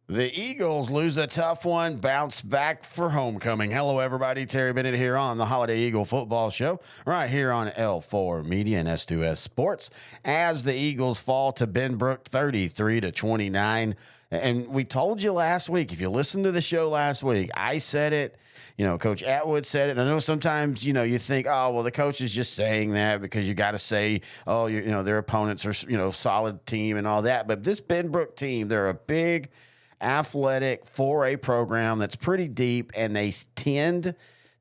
The Eagles lose a tough one, bounce back for homecoming. Hello, everybody. Terry Bennett here on the Holiday Eagle Football Show, right here on L4 Media and S2S Sports. As the Eagles fall to Benbrook 33-29. And we told you last week, if you listened to the show last week, I said it. Coach Atwood said it. And I know sometimes, you think, oh, well, the coach is just saying that because you got to say, oh, their opponents are, solid team and all that. But this Benbrook team, they're a big, athletic 4A program that's pretty deep, and they tend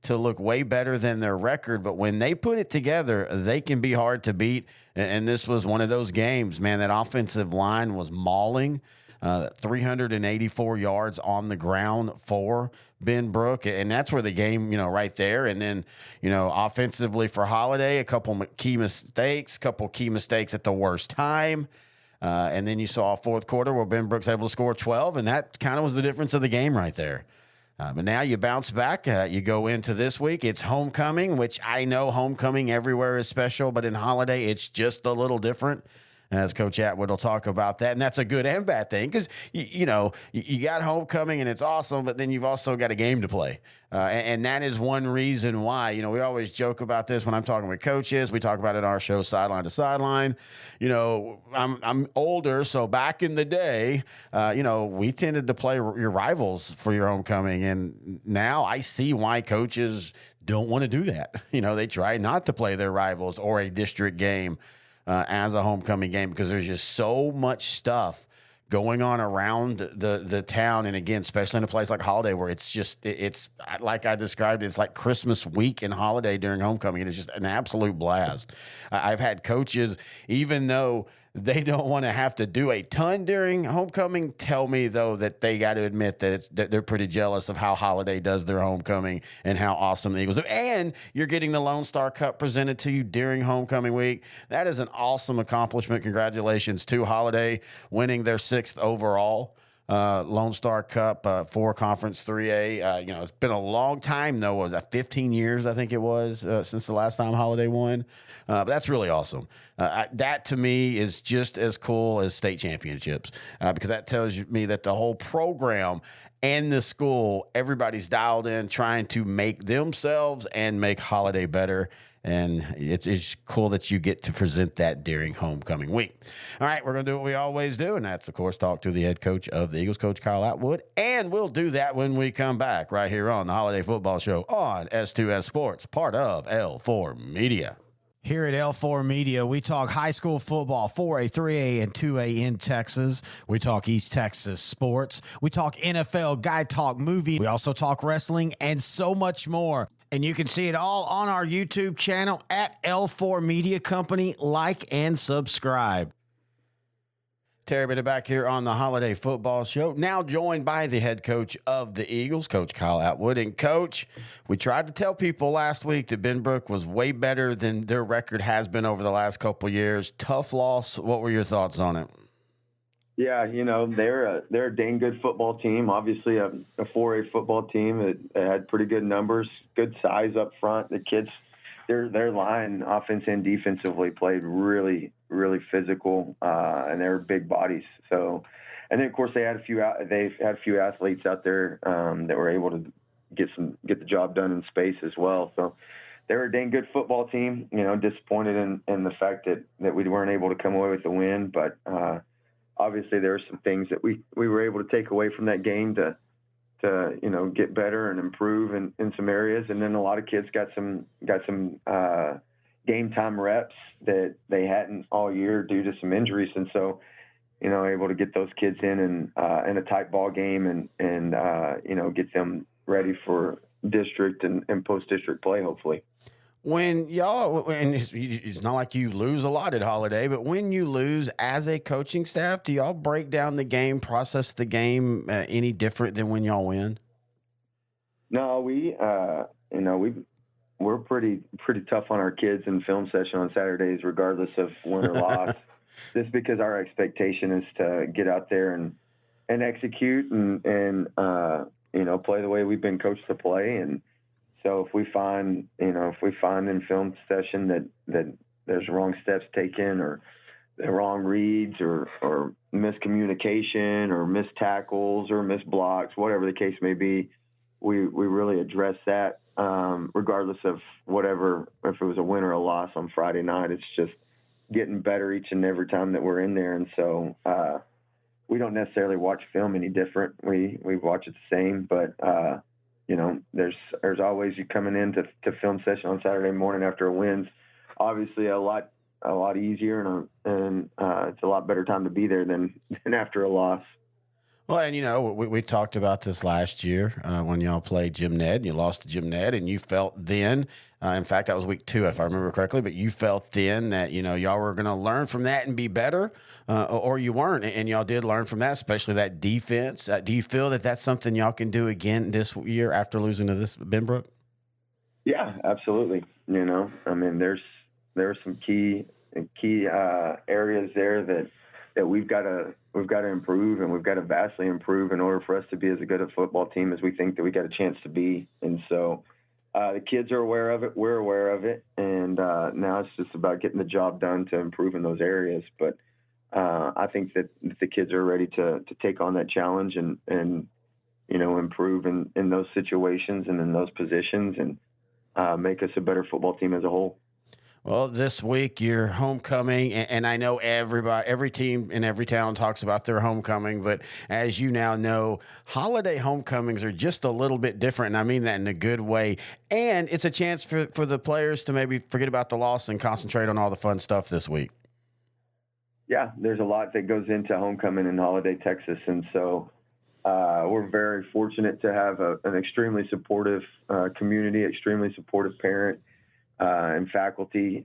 to look way better than their record. But when they put it together, they can be hard to beat. And this was one of those games, man. That offensive line was mauling. 384 yards on the ground for Benbrook, and that's where the game, right there. And then, offensively for Holliday, a couple key mistakes at the worst time. And then you saw a fourth quarter where Benbrook's able to score 12, and that kind of was the difference of the game right there. But now you bounce back. You go into this week. It's homecoming, which I know homecoming everywhere is special, but in Holliday, it's just a little different. As Coach Atwood will talk about that. And that's a good and bad thing because, you got homecoming and it's awesome, but then you've also got a game to play. And that is one reason why, we always joke about this when I'm talking with coaches. We talk about it on our show, Sideline to Sideline. I'm older, so back in the day, we tended to play your rivals for your homecoming. And now I see why coaches don't want to do that. They try not to play their rivals or a district game as a homecoming game because there's just so much stuff going on around the town. And again, especially in a place like Holliday where it's like I described, it's like Christmas week in Holliday during homecoming. It is just an absolute blast. I've had coaches, even though they don't want to have to do a ton during homecoming, tell me, though, that they got to admit that they're pretty jealous of how Holliday does their homecoming and how awesome the Eagles do. And you're getting the Lone Star Cup presented to you during homecoming week. That is an awesome accomplishment. Congratulations to Holliday winning their 6th overall Lone Star Cup for Conference 3A. It's been a long time, though. Was that 15 years, I think it was, since the last time Holliday won. But that's really awesome. That, to me, is just as cool as state championships because that tells me that the whole program and the school, everybody's dialed in trying to make themselves and make Holliday better. And it's cool that you get to present that during homecoming week. All right, we're going to do what we always do, and that's, of course, talk to the head coach of the Eagles, Coach Kyle Atwood. And we'll do that when we come back right here on the Holiday Football Show on S2S Sports, part of L4 Media. Here at L4 Media, we talk high school football, 4A, 3A, and 2A in Texas. We talk East Texas sports. We talk NFL, guy talk, movie. We also talk wrestling and so much more. And you can see it all on our YouTube channel at L4 Media Company. Like and subscribe. Terry Bennett back here on the Holiday Football Show, now joined by the head coach of the Eagles, Coach Kyle Atwood. And, Coach, we tried to tell people last week that Benbrook was way better than their record has been over the last couple of years. Tough loss. What were your thoughts on it? Yeah, they're a dang good football team. Obviously, a 4A football team that had pretty good numbers, good size up front. The kids, their line, offense and defensively, played really, really physical, and they're big bodies. So, and then of course they've had a few athletes out there that were able to get the job done in space as well. So they're a dang good football team. Disappointed in the fact that we weren't able to come away with the win, but obviously there are some things that we were able to take away from that game to get better and improve in some areas. And then a lot of kids got some game time reps that they hadn't all year due to some injuries. And so, able to get those kids in a tight ball game and get them ready for district and post-district play, hopefully. When y'all, and it's not like you lose a lot at Holliday, but when you lose as a coaching staff, do y'all break down the game, process the game any different than when y'all win? No, we're pretty tough on our kids in film session on Saturdays, regardless of win or loss, just because our expectation is to get out there and execute and play the way we've been coached to play. And so if we find in film session that there's wrong steps taken or wrong reads or miscommunication or missed tackles or missed blocks, whatever the case may be. We really address that, regardless of whatever, if it was a win or a loss on Friday night. It's just getting better each and every time that we're in there. And so we don't necessarily watch film any different. We watch it the same, but there's always, you coming into film session on Saturday morning after a win's obviously a lot easier, and it's a lot better time to be there than after a loss. Well, and we talked about this last year when y'all played Jim Ned and you lost to Jim Ned, and you felt then, in fact, that was week 2, if I remember correctly, but you felt then that, y'all were going to learn from that and be better, or you weren't, and y'all did learn from that, especially that defense. Do you feel that that's something y'all can do again this year after losing to this Benbrook? Yeah, absolutely. I mean, there's some key areas there that we've got to improve, and we've got to vastly improve in order for us to be as good a football team as we think that we got a chance to be. And so the kids are aware of it. We're aware of it. And now it's just about getting the job done to improve in those areas. But I think that the kids are ready to take on that challenge and improve in those situations and in those positions, and make us a better football team as a whole. Well, this week you're homecoming, and I know every team in every town talks about their homecoming, but as you now know, holiday homecomings are just a little bit different, and I mean that in a good way. And it's a chance for the players to maybe forget about the loss and concentrate on all the fun stuff this week. Yeah, there's a lot that goes into homecoming in Holliday, Texas, and so we're very fortunate to have an extremely supportive community, extremely supportive parent and faculty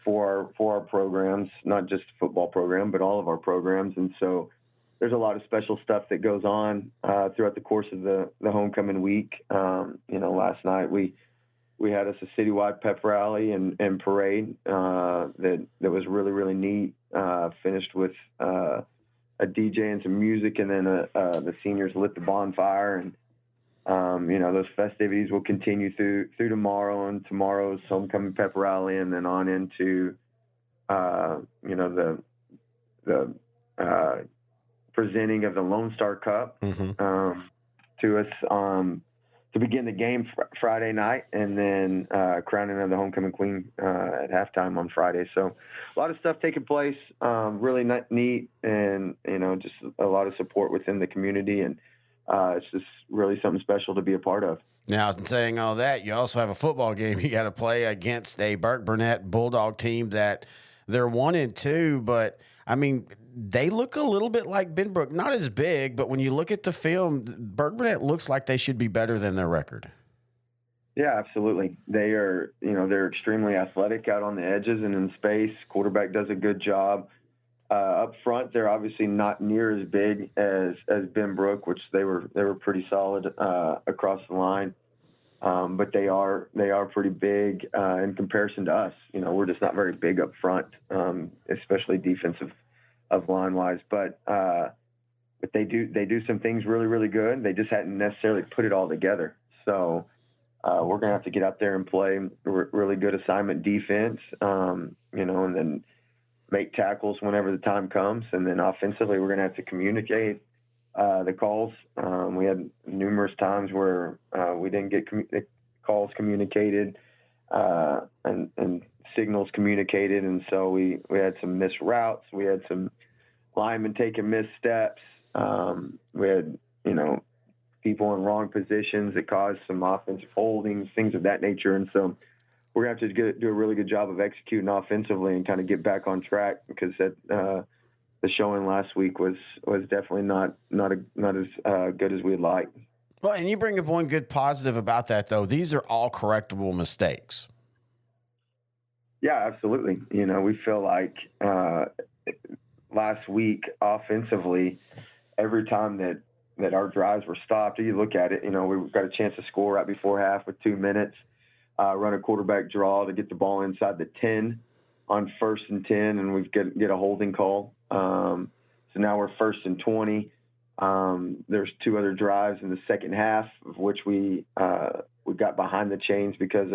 for our programs, not just the football program, but all of our programs. And so there's a lot of special stuff that goes on throughout the course of the homecoming week. Last night we had us a citywide pep rally and parade that was really, really neat. Finished with a DJ and some music, and then the seniors lit the bonfire, and those festivities will continue through tomorrow and tomorrow's homecoming pep rally, and then on into the presenting of the Lone Star Cup to us to begin the game Friday night, and then crowning of the homecoming queen at halftime on Friday. So a lot of stuff taking place, really neat, and just a lot of support within the community, and it's just really something special to be a part of. Now, saying all that, you also have a football game you got to play against a Burke Burnett Bulldog team that they're 1-2, but I mean, they look a little bit like Benbrook, not as big, but when you look at the film, Burke Burnett looks like they should be better than their record. Yeah, absolutely. They are, they're extremely athletic out on the edges and in space. Quarterback does a good job. Up front, they're obviously not near as big as Benbrook, which they were pretty solid across the line. But they are pretty big in comparison to us. We're just not very big up front, especially defensive line wise. But they do some things really, really good. They just hadn't necessarily put it all together. So we're gonna have to get out there and play really good assignment defense, and then make tackles whenever the time comes. And then offensively, we're gonna have to communicate the calls. We had numerous times where we didn't get the calls communicated and signals communicated, and so we had some missed routes. We had some linemen taking missteps. We had people in wrong positions that caused some offensive holdings, things of that nature. And so we're going to have to do a really good job of executing offensively and kind of get back on track, because the showing last week was definitely not as good as we'd like. Well, and you bring up one good positive about that, though. These are all correctable mistakes. Yeah, absolutely. We feel like last week offensively, every time that our drives were stopped, you look at it, we got a chance to score right before half with 2 minutes, run a quarterback draw to get the ball inside the 10 on 1st and 10, and we get a holding call. So now we're 1st and 20. There's 2 other drives in the second half, of which we got behind the chains because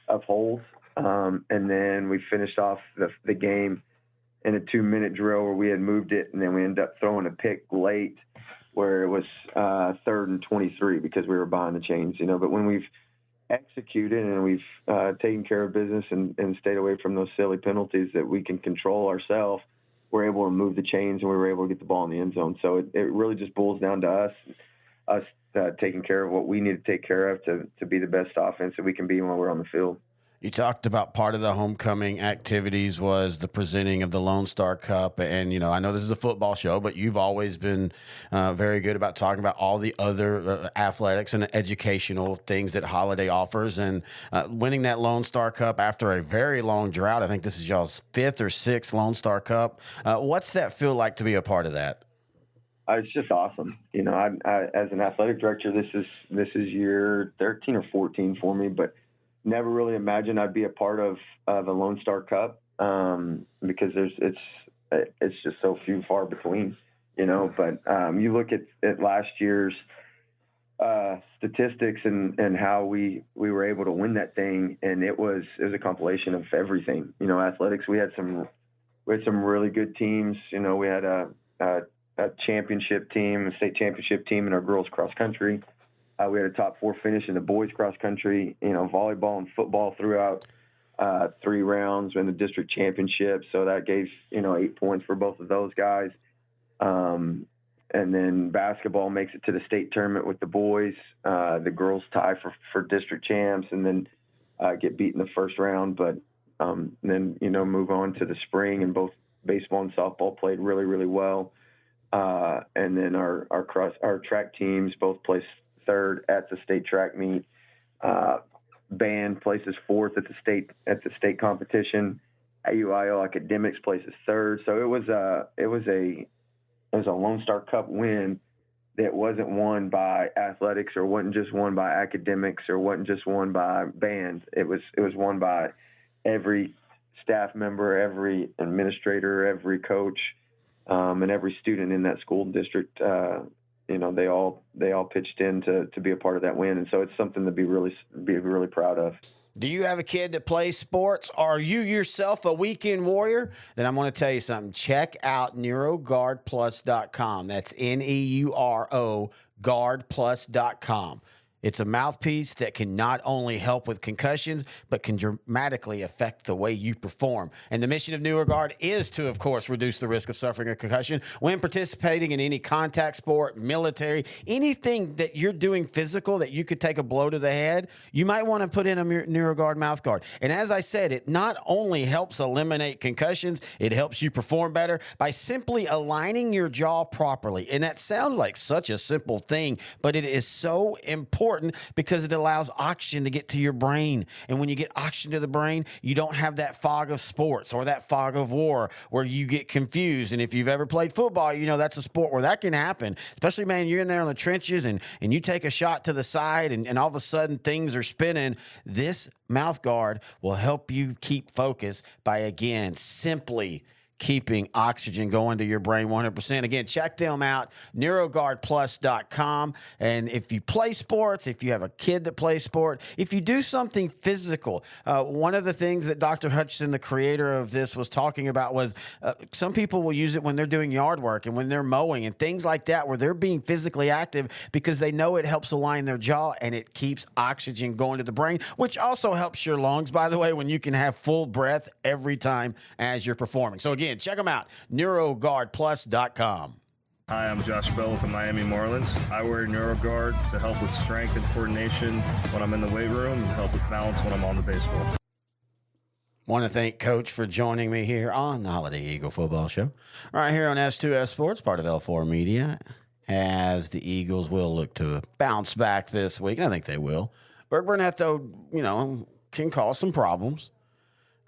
of holds. And then we finished off the game in a 2-minute drill where we had moved it, and then we ended up throwing a pick late where it was 3rd and 23 because we were behind the chains, But when we've executed and we've taken care of business and stayed away from those silly penalties that we can control ourselves, we're able to move the chains and we were able to get the ball in the end zone. So it really just boils down to us taking care of what we need to take care of to be the best offense that we can be when we're on the field. You talked about part of the homecoming activities was the presenting of the Lone Star Cup. And, I know this is a football show, but you've always been very good about talking about all the other athletics and educational things that Holliday offers. And winning that Lone Star Cup after a very long drought, I think this is y'all's 5th or 6th Lone Star Cup. What's that feel like to be a part of that? It's just awesome. I, as an athletic director, this is year 13 or 14 for me, but never really imagined I'd be a part of the Lone Star Cup because it's just so few far between, But you look at last year's statistics and how we were able to win that thing, and it was a compilation of everything. Athletics. We had some really good teams. We had a championship team, a state championship team in our girls cross country. We had a top 4 finish in the boys cross country, volleyball and football throughout 3 rounds in the district championship. So that gave, 8 points for both of those guys. And then basketball makes it to the state tournament with the boys. The girls tie for district champs and then get beat in the first round. But then, move on to the spring, and both baseball and softball played really, really well. And then our track teams both placed 3rd at the state track meet. Band places 4th at the state competition. AUIO academics places 3rd. So it was a Lone Star Cup win that wasn't won by athletics or wasn't just won by academics or wasn't just won by band. It was won by every staff member, every administrator, every coach, and every student in that school district. They all pitched in to be a part of that win, and so it's something to be really proud of. Do you have a kid that plays sports? Are you yourself a weekend warrior? Then I'm going to tell you something. Check out NeuroGuardPlus.com. That's NEURO GuardPlus.com. It's a mouthpiece that can not only help with concussions, but can dramatically affect the way you perform. And the mission of NeuroGuard is to, of course, reduce the risk of suffering a concussion when participating in any contact sport, military, anything that you're doing physical that you could take a blow to the head. You might want to put in a NeuroGuard mouth guard. And as I said, it not only helps eliminate concussions, it helps you perform better by simply aligning your jaw properly. And that sounds like such a simple thing, but it is so important because it allows oxygen to get to your brain. And when you get oxygen to the brain, you don't have that fog of sports or that fog of war where you get confused. And if you've ever played football, that's a sport where that can happen. Especially, man, you're in there in the trenches and you take a shot to the side and all of a sudden things are spinning. This mouth guard will help you keep focus by, again, simply keeping oxygen going to your brain 100%. Again, check them out, NeuroGuardPlus.com. And if you play sports, if you have a kid that plays sport, if you do something physical, one of the things that Dr. Hutchinson, the creator of this, was talking about was some people will use it when they're doing yard work and when they're mowing and things like that, where they're being physically active because they know it helps align their jaw and it keeps oxygen going to the brain, which also helps your lungs, by the way, when you can have full breath every time as you're performing. So again, check them out, NeuroGuardPlus.com. Hi, I'm Josh Bell with the Miami Marlins. I wear NeuroGuard to help with strength and coordination when I'm in the weight room and help with balance when I'm on the baseball. Want to thank Coach for joining me here on the Holiday Eagle Football Show, right here on S2S Sports, part of L4 Media, as the Eagles will look to bounce back this week. I think they will. Burke Burnett, though, can cause some problems.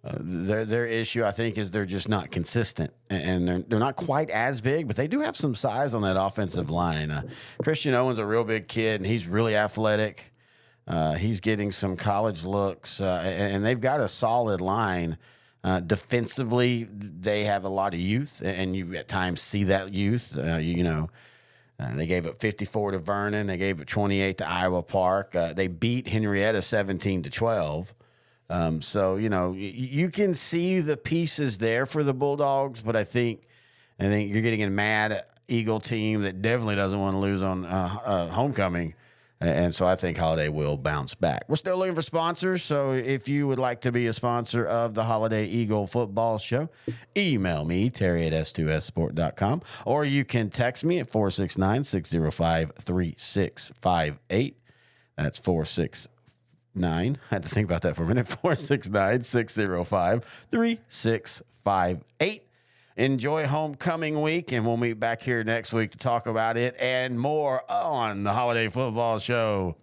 Their issue, I think, is they're just not consistent, and they're not quite as big, but they do have some size on that offensive line. Christian Owen's a real big kid, and he's really athletic. He's getting some college looks, and they've got a solid line. Defensively, they have a lot of youth, and you at times see that youth. They gave up 54 to Vernon. They gave up 28 to Iowa Park. They beat Henrietta 17-12. So, you can see the pieces there for the Bulldogs, but I think you're getting a mad Eagle team that definitely doesn't want to lose on homecoming. And so I think Holliday will bounce back. We're still looking for sponsors. So if you would like to be a sponsor of the Holliday Eagle Football Show, email me, Terry at S2SSport.com, or you can text me at 469-605-3658. That's 469. I had to think about that for a minute. 469-605-3658. Enjoy homecoming week, and we'll meet back here next week to talk about it and more on the Holiday Football Show.